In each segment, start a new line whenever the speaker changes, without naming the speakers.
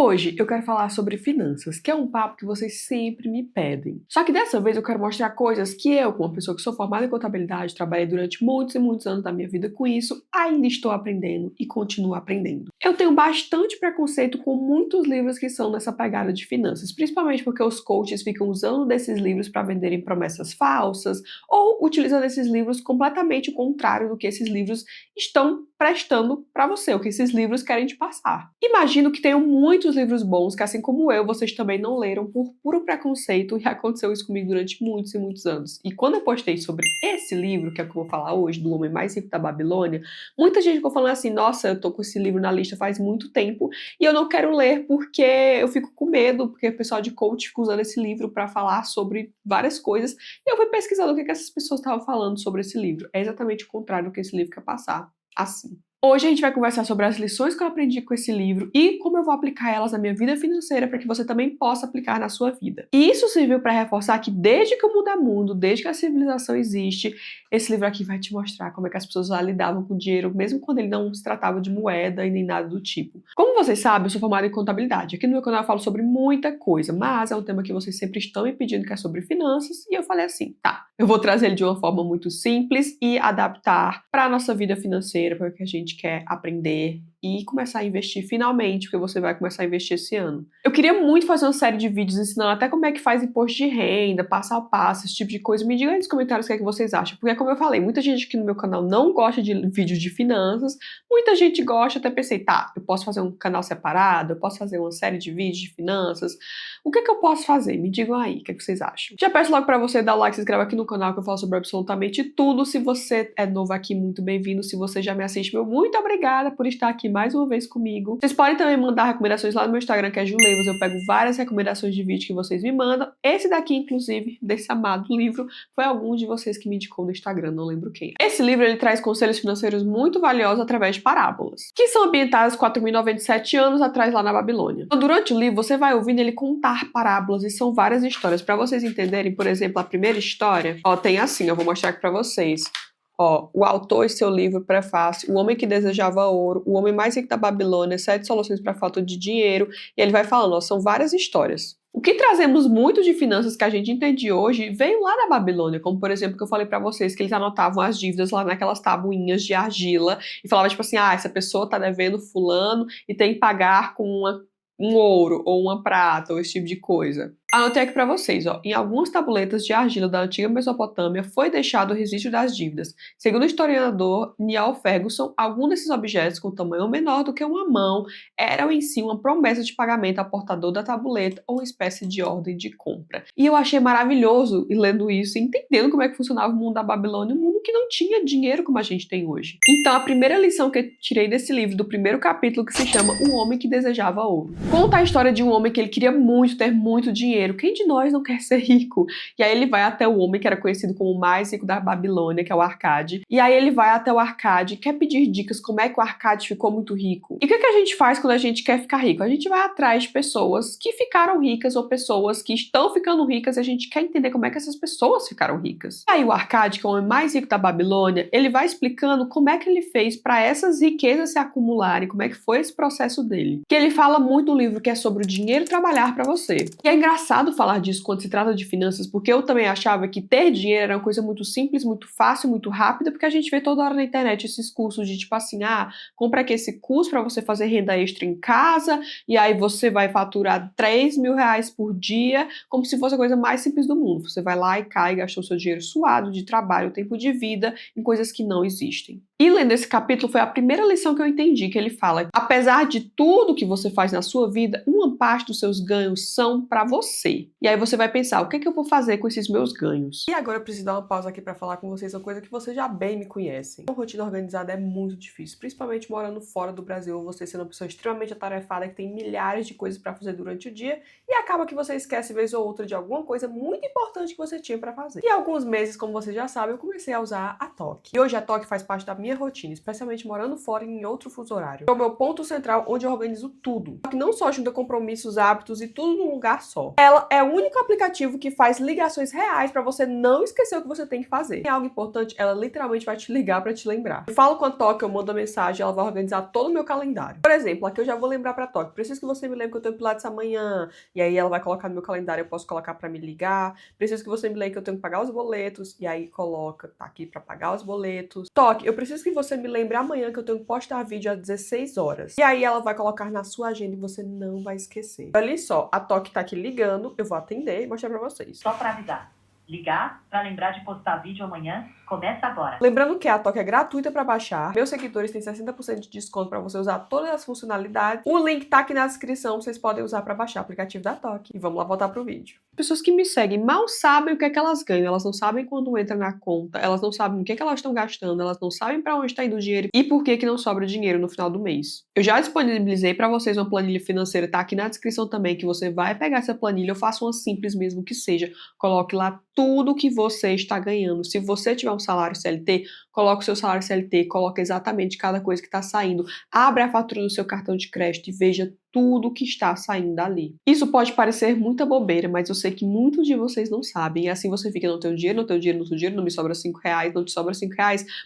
Hoje eu quero falar sobre finanças, que é um papo que vocês sempre me pedem. Só que dessa vez eu quero mostrar coisas que eu, como uma pessoa que sou formada em contabilidade, trabalhei durante muitos e muitos anos da minha vida com isso, ainda estou aprendendo e continuo aprendendo. Eu tenho bastante preconceito com muitos livros que são nessa pegada de finanças, principalmente porque os coaches ficam usando desses livros para venderem promessas falsas ou utilizando esses livros completamente o contrário do que esses livros estão prestando para você, o que esses livros querem te passar. Imagino que tenham muitos livros bons que, assim como eu, vocês também não leram por puro preconceito, e aconteceu isso comigo durante muitos e muitos anos. E quando eu postei sobre esse livro, que é o que eu vou falar hoje, do Homem Mais Rico da Babilônia, muita gente ficou falando assim, nossa, eu tô com esse livro na lista faz muito tempo e eu não quero ler porque eu fico com medo, porque o pessoal de coach fica usando esse livro para falar sobre várias coisas. E eu fui pesquisando o que essas pessoas estavam falando sobre esse livro. É exatamente o contrário do que esse livro quer passar. Assim. Hoje a gente vai conversar sobre as lições que eu aprendi com esse livro e como eu vou aplicar elas na minha vida financeira para que você também possa aplicar na sua vida. E isso serviu para reforçar que desde que o mundo é mundo, desde que a civilização existe, esse livro aqui vai te mostrar como é que as pessoas lá lidavam com o dinheiro, mesmo quando ele não se tratava de moeda e nem nada do tipo. Como vocês sabem, eu sou formada em contabilidade. Aqui no meu canal eu falo sobre muita coisa, mas é um tema que vocês sempre estão me pedindo, que é sobre finanças, e eu falei assim, tá, eu vou trazer ele de uma forma muito simples e adaptar para a nossa vida financeira, para o que a gente quer aprender e começar a investir finalmente, porque você vai começar a investir esse ano. Eu queria muito fazer uma série de vídeos ensinando até como é que faz imposto de renda, passo a passo, esse tipo de coisa. Me digam aí nos comentários o que é que vocês acham, porque como eu falei, muita gente aqui no meu canal não gosta de vídeos de finanças, muita gente gosta, até pensei, tá, eu posso fazer um canal separado, eu posso fazer uma série de vídeos de finanças, o que é que eu posso fazer? Me digam aí, o que é que vocês acham? Já peço logo pra você dar o like, se inscreve aqui no canal que eu falo sobre absolutamente tudo. Se você é novo aqui, muito bem-vindo. Se você já me assiste, meu muito obrigada por estar aqui mais uma vez comigo. Vocês podem também mandar recomendações lá no meu Instagram, que é Juleivos. Eu pego várias recomendações de vídeo que vocês me mandam. Esse daqui, inclusive, desse amado livro, foi algum de vocês que me indicou no Instagram, não lembro quem. Esse livro, ele traz conselhos financeiros muito valiosos através de parábolas, que são ambientadas 4.097 anos atrás lá na Babilônia. Então, durante o livro, você vai ouvindo ele contar parábolas, e são várias histórias. Para vocês entenderem, por exemplo, a primeira história, ó, tem assim, eu vou mostrar aqui para vocês. Ó, o autor e seu livro, prefácio, O Homem que Desejava Ouro, O Homem Mais Rico da Babilônia, 7 Soluções para a Falta de Dinheiro, e ele vai falando, ó, são várias histórias. O que trazemos muito de finanças que a gente entende hoje veio lá da Babilônia, como por exemplo que eu falei pra vocês, que eles anotavam as dívidas lá naquelas tabuinhas de argila e falavam tipo assim, ah, essa pessoa tá devendo fulano e tem que pagar com um ouro ou uma prata ou esse tipo de coisa. Anotei aqui para vocês, ó. Em algumas tabuletas de argila da antiga Mesopotâmia foi deixado o registro das dívidas. Segundo o historiador Niall Ferguson, algum desses objetos com tamanho menor do que uma mão eram em si uma promessa de pagamento ao portador da tabuleta ou uma espécie de ordem de compra. E eu achei maravilhoso lendo isso, entendendo como é que funcionava o mundo da Babilônia, um mundo que não tinha dinheiro como a gente tem hoje. Então, a primeira lição que eu tirei desse livro, do primeiro capítulo, que se chama O Homem que Desejava Ouro. Conta a história de um homem que ele queria muito ter muito dinheiro. Quem de nós não quer ser rico? E aí ele vai até o homem que era conhecido como o mais rico da Babilônia, que é o Arcade. E aí ele vai até o Arcade, quer pedir dicas como é que o Arcade ficou muito rico. E o que a gente faz quando a gente quer ficar rico? A gente vai atrás de pessoas que ficaram ricas ou pessoas que estão ficando ricas e a gente quer entender como é que essas pessoas ficaram ricas. E aí o Arcade, que é o homem mais rico da Babilônia, ele vai explicando como é que ele fez para essas riquezas se acumularem, como é que foi esse processo dele. Que ele fala muito no livro que é sobre o dinheiro trabalhar para você. E é engraçado falar disso quando se trata de finanças, porque eu também achava que ter dinheiro era uma coisa muito simples, muito fácil, muito rápida, porque a gente vê toda hora na internet esses cursos de tipo assim, ah, compra aqui esse curso para você fazer renda extra em casa, e aí você vai faturar 3.000 reais por dia, como se fosse a coisa mais simples do mundo. Você vai lá e cai e gastou seu dinheiro suado de trabalho, tempo de vida, em coisas que não existem. E lendo esse capítulo foi a primeira lição que eu entendi, que ele fala, apesar de tudo que você faz na sua vida, uma parte dos seus ganhos são para você. E aí você vai pensar, o que é que eu vou fazer com esses meus ganhos? E agora eu preciso dar uma pausa aqui para falar com vocês uma coisa que vocês já bem me conhecem. Uma rotina organizada é muito difícil, principalmente morando fora do Brasil, ou você sendo uma pessoa extremamente atarefada, que tem milhares de coisas para fazer durante o dia, e acaba que você esquece vez ou outra de alguma coisa muito importante que você tinha para fazer. E há alguns meses, como vocês já sabem, eu comecei a usar a Tock. E hoje a Tock faz parte da minha minha rotina, especialmente morando fora em outro fuso horário. É o meu ponto central onde eu organizo tudo. Que não só junta compromissos, hábitos e tudo num lugar só. Ela é o único aplicativo que faz ligações reais pra você não esquecer o que você tem que fazer. Se é algo importante, ela literalmente vai te ligar pra te lembrar. Eu falo com a Toque, eu mando a mensagem, ela vai organizar todo o meu calendário. Por exemplo, aqui eu já vou lembrar pra Toque. Preciso que você me lembre que eu tenho pilates amanhã. E aí ela vai colocar no meu calendário, eu posso colocar pra me ligar. Preciso que você me lembre que eu tenho que pagar os boletos. E aí coloca, tá aqui pra pagar os boletos. Toque, eu preciso que você me lembre amanhã que eu tenho que postar vídeo às 16 horas. E aí ela vai colocar na sua agenda e você não vai esquecer. Olha só, a Toque tá aqui ligando, eu vou atender e mostrar pra vocês.
Só pra avisar. Ligar pra lembrar de postar vídeo amanhã. Começa agora.
Lembrando que a Toque é gratuita para baixar. Meus seguidores têm 60% de desconto para você usar todas as funcionalidades. O link tá aqui na descrição, vocês podem usar para baixar o aplicativo da Toque. E vamos lá voltar pro vídeo. Pessoas que me seguem mal sabem o que é que elas ganham, elas não sabem quando entra na conta, elas não sabem o que é que elas estão gastando, elas não sabem para onde está indo o dinheiro e por que que não sobra dinheiro no final do mês. Eu já disponibilizei para vocês uma planilha financeira, tá aqui na descrição também, que você vai pegar essa planilha, eu faço uma simples mesmo que seja, coloque lá tudo que você está ganhando. Se você tiver um salário CLT, coloque o seu salário CLT, coloque exatamente cada coisa que está saindo, abre a fatura do seu cartão de crédito e veja tudo que está saindo dali. Isso pode parecer muita bobeira, mas eu sei que muitos de vocês não sabem, e assim você fica, não tenho dinheiro, não tenho dinheiro, não tenho dinheiro, não me sobra R$ 5, não te sobra R$ 5,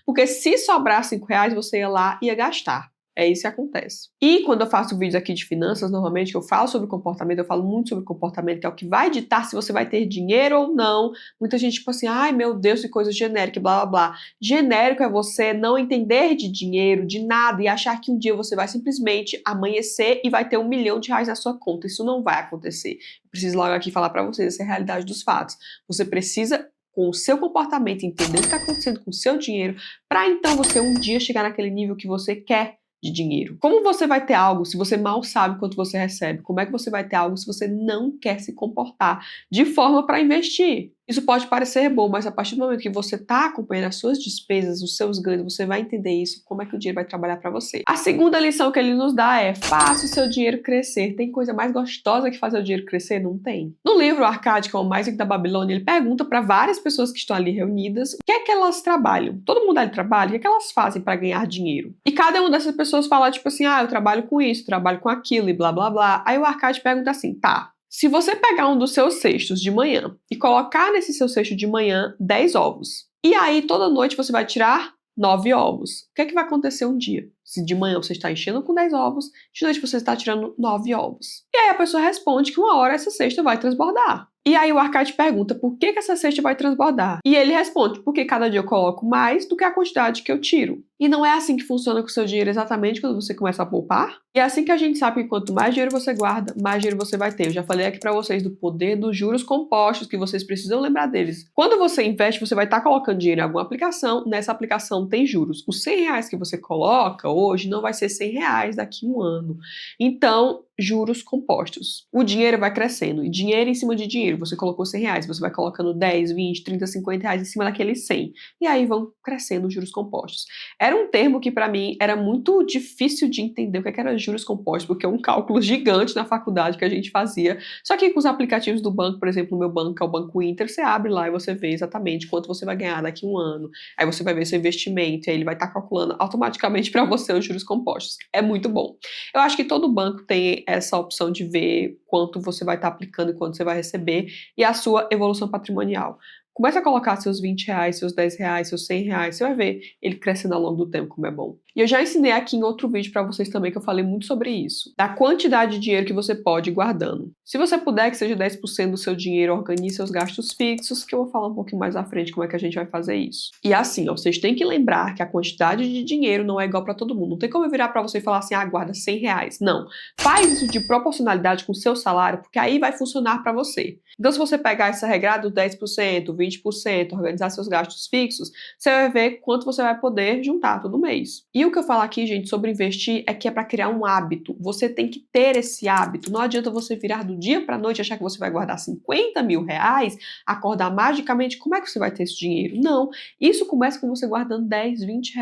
porque se sobrar R$ 5, você ia lá e ia gastar. É isso que acontece. E quando eu faço vídeos aqui de finanças, normalmente eu falo sobre comportamento, eu falo muito sobre comportamento, que é o que vai ditar se você vai ter dinheiro ou não. Muita gente, tipo assim, ai meu Deus, que coisa genérica, blá blá blá. Genérico é você não entender de dinheiro, de nada, e achar que um dia você vai simplesmente amanhecer e vai ter R$ 1.000.000 na sua conta. Isso não vai acontecer. Eu preciso logo aqui falar pra vocês, essa é a realidade dos fatos. Você precisa, com o seu comportamento, entender o que está acontecendo com o seu dinheiro, para então você um dia chegar naquele nível que você quer de dinheiro. Como você vai ter algo se você mal sabe quanto você recebe? Como é que você vai ter algo se você não quer se comportar de forma para investir? Isso pode parecer bom, mas a partir do momento que você está acompanhando as suas despesas, os seus ganhos, você vai entender isso, como é que o dinheiro vai trabalhar para você. A segunda lição que ele nos dá é: faça o seu dinheiro crescer. Tem coisa mais gostosa que fazer o dinheiro crescer? Não tem. No livro Arcade, que é o Mais Rico da Babilônia, ele pergunta para várias pessoas que estão ali reunidas o que é que elas trabalham. Todo mundo ali trabalha, o que é que elas fazem para ganhar dinheiro? E cada uma dessas pessoas fala tipo assim, eu trabalho com isso, trabalho com aquilo e blá blá blá. Aí o Arcade pergunta assim, tá, se você pegar um dos seus cestos de manhã e colocar nesse seu cesto de manhã 10 ovos, e aí toda noite você vai tirar 9 ovos, o que é que vai acontecer um dia? Se de manhã você está enchendo com 10 ovos, de noite você está tirando 9 ovos. E aí a pessoa responde que uma hora essa cesta vai transbordar. E aí o Arcade pergunta por que essa cesta vai transbordar. E ele responde, porque cada dia eu coloco mais do que a quantidade que eu tiro. E não é assim que funciona com o seu dinheiro exatamente quando você começa a poupar? E é assim que a gente sabe que quanto mais dinheiro você guarda, mais dinheiro você vai ter. Eu já falei aqui pra vocês do poder dos juros compostos, que vocês precisam lembrar deles. Quando você investe, você vai estar colocando dinheiro em alguma aplicação, nessa aplicação tem juros. Os R$ 100 que você coloca hoje não vai ser R$ 100 daqui a um ano. Então, juros compostos. O dinheiro vai crescendo, e dinheiro em cima de dinheiro. Você colocou R$ 100, você vai colocando 10, 20, 30, R$ 50 em cima daqueles 100. E aí vão crescendo os juros compostos. Era um termo que para mim era muito difícil de entender o que era juros compostos, porque é um cálculo gigante na faculdade que a gente fazia. Só que com os aplicativos do banco, por exemplo, no meu banco, que é o Banco Inter, você abre lá e você vê exatamente quanto você vai ganhar daqui a um ano. Aí você vai ver seu investimento, e aí ele vai estar calculando automaticamente para você os juros compostos. É muito bom. Eu acho que todo banco tem essa opção de ver quanto você vai estar aplicando e quanto você vai receber e a sua evolução patrimonial. Comece a colocar seus R$ 20, seus R$ 10, seus R$ 100, você vai ver ele crescendo ao longo do tempo, como é bom. E eu já ensinei aqui em outro vídeo pra vocês também, que eu falei muito sobre isso, da quantidade de dinheiro que você pode ir guardando. Se você puder que seja 10% do seu dinheiro, organize seus gastos fixos, que eu vou falar um pouquinho mais à frente como é que a gente vai fazer isso. E assim, vocês têm que lembrar que a quantidade de dinheiro não é igual pra todo mundo. Não tem como eu virar pra você e falar assim, guarda R$ 100. Não. Faz isso de proporcionalidade com o seu salário, porque aí vai funcionar pra você. Então, se você pegar essa regra do 10%, 20%, organizar seus gastos fixos, você vai ver quanto você vai poder juntar todo mês. E o que eu falo aqui, gente, sobre investir é que é para criar um hábito. Você tem que ter esse hábito. Não adianta você virar do dia para a noite e achar que você vai guardar R$ 50 mil, acordar magicamente. Como é que você vai ter esse dinheiro? Não. Isso começa com você guardando 10, R$ 20.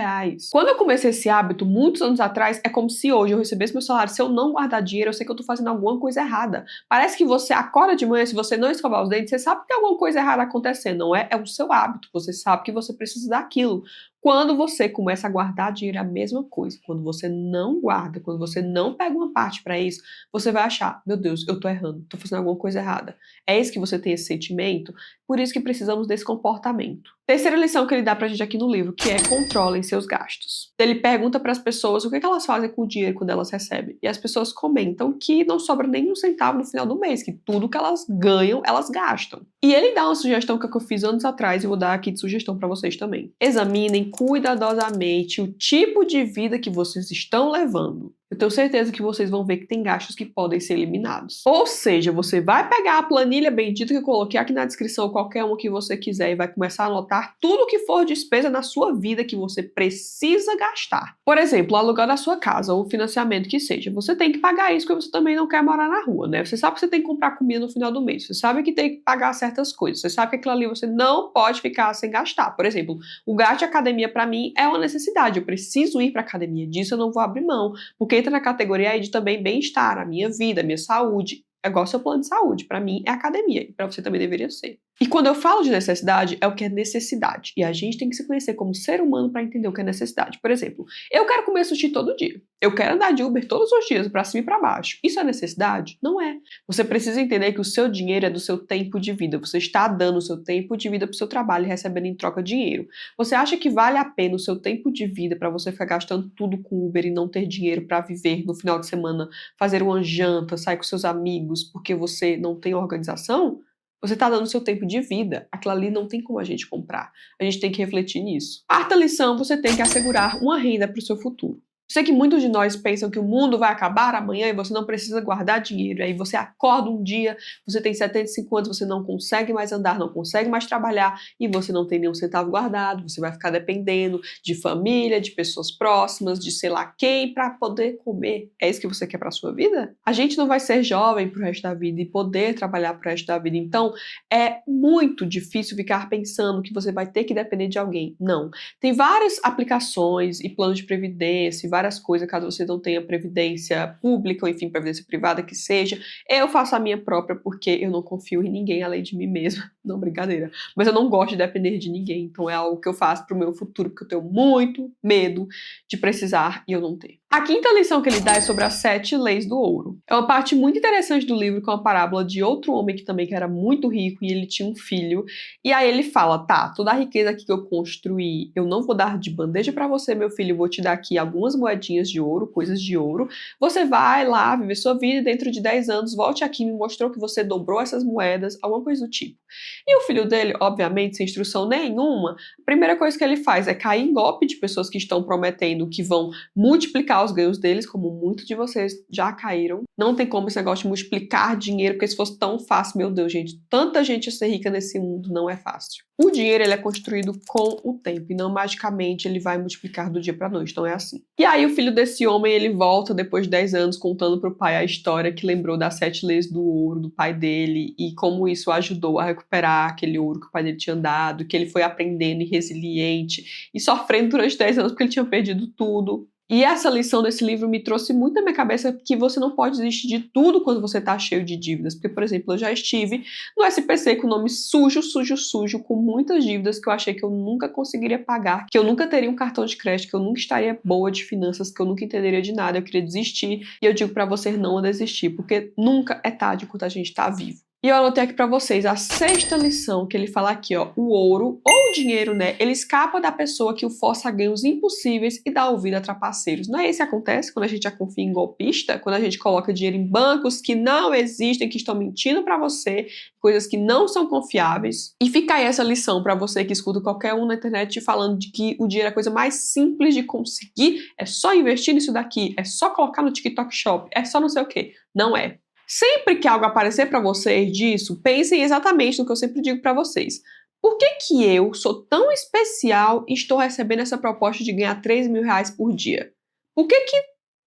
Quando eu comecei esse hábito, muitos anos atrás, é como se hoje eu recebesse meu salário. Se eu não guardar dinheiro, eu sei que eu tô fazendo alguma coisa errada. Parece que você acorda de manhã, se você não escovar os dentes, você sabe que tem alguma coisa errada acontecendo, não é? É o seu hábito. Você sabe que você precisa daquilo. Quando você começa a guardar dinheiro, é a mesma coisa. Quando você não guarda, quando você não pega uma parte para isso, você vai achar, meu Deus, eu tô errando, tô fazendo alguma coisa errada. É isso que você tem esse sentimento? Por isso que precisamos desse comportamento. Terceira lição que ele dá pra gente aqui no livro, que é controlem seus gastos. Ele pergunta para as pessoas o que elas fazem com o dinheiro quando elas recebem. E as pessoas comentam que não sobra nem um centavo no final do mês, que tudo que elas ganham, elas gastam. E ele dá uma sugestão que eu fiz anos atrás e vou dar aqui de sugestão para vocês também. Examinem cuidadosamente o tipo de vida que vocês estão levando. Eu tenho certeza que vocês vão ver que tem gastos que podem ser eliminados. Ou seja, você vai pegar a planilha bendita que eu coloquei aqui na descrição, qualquer uma que você quiser, e vai começar a anotar tudo que for despesa na sua vida que você precisa gastar. Por exemplo, o aluguel da sua casa ou o financiamento que seja. Você tem que pagar isso porque você também não quer morar na rua, né? Você sabe que você tem que comprar comida no final do mês. Você sabe que tem que pagar certas coisas. Você sabe que aquilo ali você não pode ficar sem gastar. Por exemplo, o gasto de academia para mim é uma necessidade. Eu preciso ir para academia. Disso eu não vou abrir mão. Porque entra na categoria aí de também bem-estar, a minha vida, a minha saúde. É igual seu plano de saúde. Para mim é academia. E para você também deveria ser. E quando eu falo de necessidade, é o que é necessidade. E a gente tem que se conhecer como ser humano para entender o que é necessidade. Por exemplo, eu quero comer sushi todo dia. Eu quero andar de Uber todos os dias, para cima e para baixo. Isso é necessidade? Não é. Você precisa entender que o seu dinheiro é do seu tempo de vida. Você está dando o seu tempo de vida para o seu trabalho e recebendo em troca dinheiro. Você acha que vale a pena o seu tempo de vida para você ficar gastando tudo com Uber e não ter dinheiro para viver no final de semana, fazer uma janta, sair com seus amigos, porque você não tem organização? Você está dando seu tempo de vida. Aquilo ali não tem como a gente comprar. A gente tem que refletir nisso. Quarta lição, você tem que assegurar uma renda para o seu futuro. Sei que muitos de nós pensam que o mundo vai acabar amanhã e você não precisa guardar dinheiro. Aí você acorda um dia, você tem 75 anos, você não consegue mais andar, não consegue mais trabalhar e você não tem nenhum centavo guardado. Você vai ficar dependendo de família, de pessoas próximas, de sei lá quem, para poder comer. É isso que você quer para sua vida? A gente não vai ser jovem pro resto da vida e poder trabalhar pro resto da vida. Então, é muito difícil ficar pensando que você vai ter que depender de alguém. Não. Tem várias aplicações e planos de previdência, várias coisas, caso você não tenha previdência pública ou enfim, previdência privada que seja. Eu faço a minha própria porque eu não confio em ninguém além de mim mesma. Não, brincadeira. Mas eu não gosto de depender de ninguém, então é algo que eu faço pro meu futuro, porque eu tenho muito medo de precisar e eu não ter. A quinta lição que ele dá é sobre as 7 leis do ouro. É uma parte muito interessante do livro, com a parábola de outro homem que também era muito rico e ele tinha um filho. E aí ele fala, tá, toda a riqueza aqui que eu construí, eu não vou dar de bandeja pra você, meu filho, eu vou te dar aqui algumas moedinhas de ouro, coisas de ouro. Você vai lá viver sua vida e dentro de 10 anos volte aqui e me mostrou que você dobrou essas moedas, alguma coisa do tipo. E o filho dele, obviamente, sem instrução nenhuma, a primeira coisa que ele faz é cair em golpe de pessoas que estão prometendo que vão multiplicar os ganhos deles, como muitos de vocês já caíram. Não tem como esse negócio de multiplicar dinheiro, porque se fosse tão fácil, meu Deus, gente, tanta gente ser rica nesse mundo não é fácil. O dinheiro ele é construído com o tempo e não magicamente ele vai multiplicar do dia para noite, então é assim. E aí o filho desse homem, ele volta depois de 10 anos contando pro pai a história que lembrou das 7 leis do ouro do pai dele e como isso ajudou a recuperar aquele ouro que o pai dele tinha dado, que ele foi aprendendo e resiliente e sofrendo durante 10 anos porque ele tinha perdido tudo. E essa lição desse livro me trouxe muito na minha cabeça que você não pode desistir de tudo quando você tá cheio de dívidas. Porque, por exemplo, eu já estive no SPC com o nome sujo, sujo, sujo, com muitas dívidas que eu achei que eu nunca conseguiria pagar, que eu nunca teria um cartão de crédito, que eu nunca estaria boa de finanças, que eu nunca entenderia de nada, eu queria desistir. E eu digo pra você não desistir, porque nunca é tarde enquanto a gente tá vivo. E eu anotei aqui pra vocês a 6ª lição, que ele fala aqui, ó, o ouro, ou o dinheiro, né, ele escapa da pessoa que o força a ganhos impossíveis e dá ouvido a trapaceiros. Não é isso que acontece quando a gente já confia em golpista? Quando a gente coloca dinheiro em bancos que não existem, que estão mentindo pra você, coisas que não são confiáveis. E fica aí essa lição pra você que escuta qualquer um na internet falando de que o dinheiro é a coisa mais simples de conseguir, é só investir nisso daqui, é só colocar no TikTok Shop, é só não sei o quê. Não é. Sempre que algo aparecer para vocês disso, pensem exatamente no que eu sempre digo para vocês. Por que que eu sou tão especial e estou recebendo essa proposta de ganhar 3 mil reais por dia? Por que que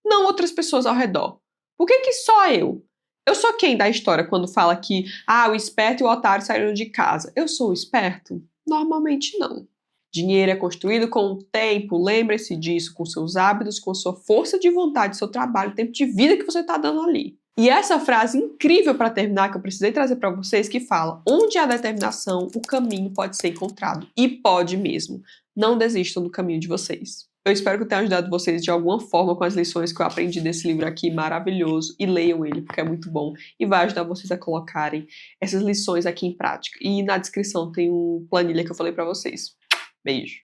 não outras pessoas ao redor? Por que que só eu? Eu sou quem da história quando fala que o esperto e o otário saíram de casa? Eu sou o esperto? Normalmente não. Dinheiro é construído com o tempo, lembre-se disso, com seus hábitos, com sua força de vontade, seu trabalho, o tempo de vida que você está dando ali. E essa frase incrível para terminar que eu precisei trazer para vocês que fala: onde há determinação, o caminho pode ser encontrado. E pode mesmo. Não desistam do caminho de vocês. Eu espero que eu tenha ajudado vocês de alguma forma com as lições que eu aprendi desse livro aqui maravilhoso. E leiam ele, porque é muito bom. E vai ajudar vocês a colocarem essas lições aqui em prática. E na descrição tem uma planilha que eu falei para vocês. Beijo!